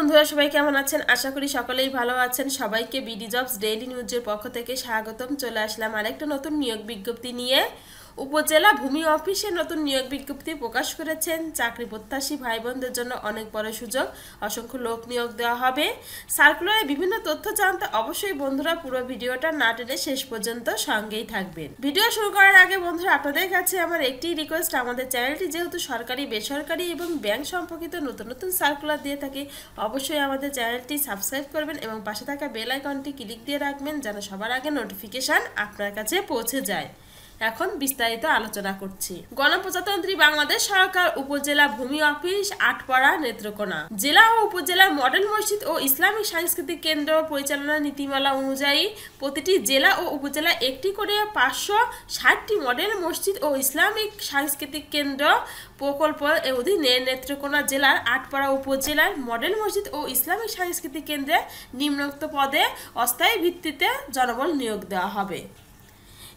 বন্ধুরা, সবাই কেমন আছেন? আশা করি সকলেই ভালো আছেন। সবাইকে বিডি জবস ডেইলি নিউজের পক্ষ থেকে স্বাগতম। চলে আসলাম আরেকটা নতুন নিয়োগ বিজ্ঞপ্তি নিয়ে। উপজেলা ভূমি অফিসে নতুন নিয়োগ বিজ্ঞপ্তি প্রকাশ করেছেন। চাকরি প্রত্যাশী ভাই বোনদের জন্য অনেক বড় সুযোগ, অসংখ্য লোক নিয়োগ দেওয়া হবে। সার্কুলারে বিভিন্ন তথ্য জানতে অবশ্যই বন্ধুরা পুরো ভিডিওটা না টেনে শেষ পর্যন্ত সঙ্গেই থাকবেন। ভিডিও শুরু করার আগে বন্ধুরা, আপনাদের কাছে আমার একটি রিকোয়েস্ট, আমাদের চ্যানেলটি যেহেতু সরকারি, বেসরকারি এবং ব্যাংক সম্পর্কিত নতুন নতুন সার্কুলার দিয়ে থাকে, অবশ্যই আমাদের চ্যানেলটি সাবস্ক্রাইব করবেন এবং পাশে থাকা বেল আইকনটি ক্লিক দিয়ে রাখবেন যেন সবার আগে নোটিফিকেশন আপনার কাছে পৌঁছে যায়। এখন বিস্তারিত আলোচনা করছি। গণপ্রজাতন্ত্রী বাংলাদেশ সরকার উপজেলা ভূমি অফিস আটপাড়া নেত্রকোনা জেলা ও উপজেলার মডেল মসজিদ ও ইসলামিক সাংস্কৃতিক কেন্দ্র পরিচালনা নীতিমালা অনুযায়ী প্রতিটি জেলা ও উপজেলা একটি করে 560টি মডেল মসজিদ ও ইসলামিক সাংস্কৃতিক কেন্দ্র প্রকল্পের অধীনে নেত্রকোনা জেলার আটপাড়া উপজেলার মডেল মসজিদ ও ইসলামিক সাংস্কৃতিক কেন্দ্রে নিম্নোক্ত পদে অস্থায়ী ভিত্তিতে জনবল নিয়োগ দেওয়া হবে।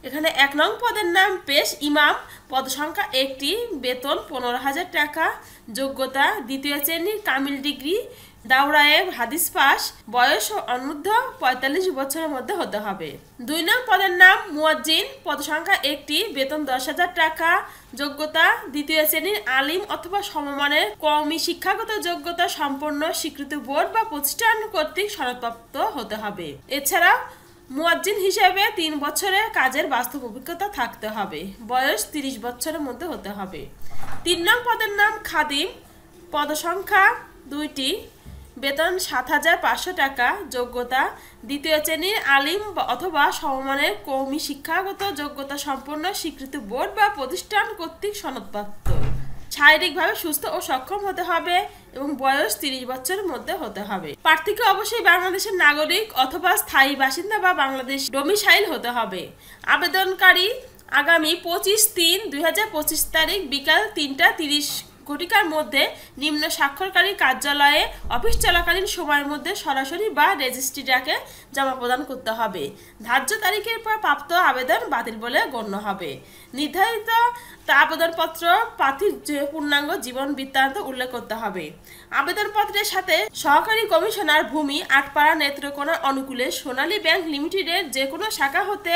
এখানে 1 নং পদের নাম পেশ ইমাম, পদ সংখ্যা 1টি, বেতন 15,000 টাকা, যোগ্যতা দ্বিতীয় শ্রেণীর কামিল ডিগ্রি, দাওরায়ে হাদিস পাস, বয়স অনূর্ধ্ব 45 বছরের মধ্যে হতে হবে। 2 নং পদের নাম মুয়াজ্জিন, পদ সংখ্যা 1টি, বেতন 10,000 টাকা, যোগ্যতা দ্বিতীয় শ্রেণীর আলিম অথবা সমমানের কওমি শিক্ষাগত যোগ্যতা সম্পন্ন স্বীকৃত বোর্ড বা প্রতিষ্ঠান কর্তৃক সনদপ্রাপ্ত হতে হবে। এছাড়া মুয়াজ্জিন হিসেবে 3 বছরের কাজের বাস্তব অভিজ্ঞতা থাকতে হবে। বয়স 30 বছরের মধ্যে হতে হবে। 3 নং পদের নাম খাদিম, পদ সংখ্যা 2টি, বেতন 7,500 টাকা, যোগ্যতা দ্বিতীয় শ্রেণীর আলিম অথবা সমমানের কওমি শিক্ষাগত যোগ্যতা সম্পন্ন স্বীকৃত বোর্ড বা প্রতিষ্ঠান কর্তৃক সনদপ্রাপ্ত। শারীরিকভাবে সুস্থ ও সক্ষম হতে হবে এবং বয়স 30 বছরের মধ্যে হতে হবে। প্রার্থীকে অবশ্যই বাংলাদেশের নাগরিক অথবা স্থায়ী বাসিন্দা বা বাংলাদেশ ডোমিসাইল হতে হবে। আবেদনকারী আগামী 25/3/2025 তারিখ বিকাল 3:30 ঘটিকার মধ্যে নিম্ন স্বাক্ষরকারী কার্যালয়ে অফিস চলাকালীন সময়ের মধ্যে সরাসরি বা রেজিস্ট্রি ডাকে জমা প্রদান করতে হবে। ধার্য তারিখের পর প্রাপ্ত আবেদন বাতিল বলে গণ্য হবে। নির্ধারিত আবেদনপত্র প্রার্থীর পূর্ণাঙ্গ জীবন বৃত্তান্ত উল্লেখ করতে হবে। আবেদনপত্রের সাথে সহকারী কমিশনার ভূমি আটপাড়া নেত্রকোনা অনুকূলে সোনালী ব্যাংক লিমিটেডের যে কোনো শাখা হতে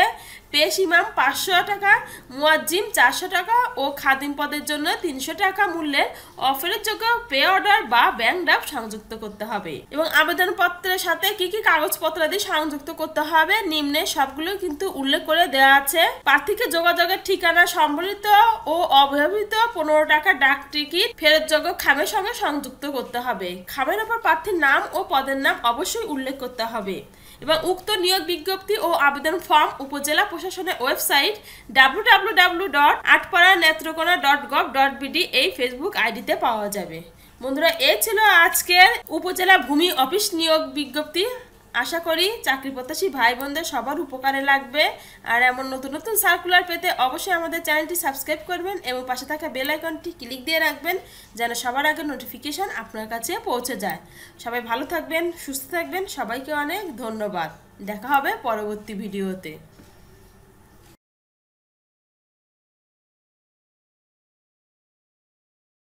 পেশ ইমাম 500 টাকা, মুয়াজ্জিম 400 টাকা ও খাদিম পদের জন্য 300 টাকা মূল্যের অফারেরযোগ্য পে অর্ডার বা ব্যাংক ড্রাফট সংযুক্ত করতে হবে। এবং আবেদনপত্রের সাথে কি কি কাগজপত্রাদি সংযুক্ত করতে হবে নিম্নে সবগুলো কিন্তু উল্লেখ করে দেওয়া আছে। প্রার্থীকে যোগাযোগের ঠিকানা সম্বলিত ও অব্যবহৃত 15 টাকা ডাক টিকিট ফেরতযোগ্য খামের সঙ্গে সংযুক্ত করতে হবে। খামের ওপর প্রার্থীর নাম ও পদের নাম অবশ্যই উল্লেখ করতে হবে। এবং উক্ত নিয়োগ বিজ্ঞপ্তি ও আবেদন ফর্ম উপজেলা প্রশাসনের ওয়েবসাইট www.atpara.netrokona.gov.bd এই ফেসবুক আইডিতে পাওয়া যাবে। বন্ধুরা, এ ছিল আজকের উপজেলা ভূমি অফিস নিয়োগ বিজ্ঞপ্তি। আশা করি চাকরি প্রত্যাশী ভাই বোনদের সবার উপকারে লাগবে। আর এমন নতুন নতুন সার্কুলার পেতে অবশ্যই আমাদের চ্যানেলটি সাবস্ক্রাইব করবেন এবং পাশে থাকা বেল আইকনটি ক্লিক দিয়ে রাখবেন যেন সবার আগে নোটিফিকেশন আপনার কাছে পৌঁছে যায়। সবাই ভালো থাকবেন, সুস্থ থাকবেন। সবাইকে অনেক ধন্যবাদ। দেখা হবে পরবর্তী ভিডিওতে।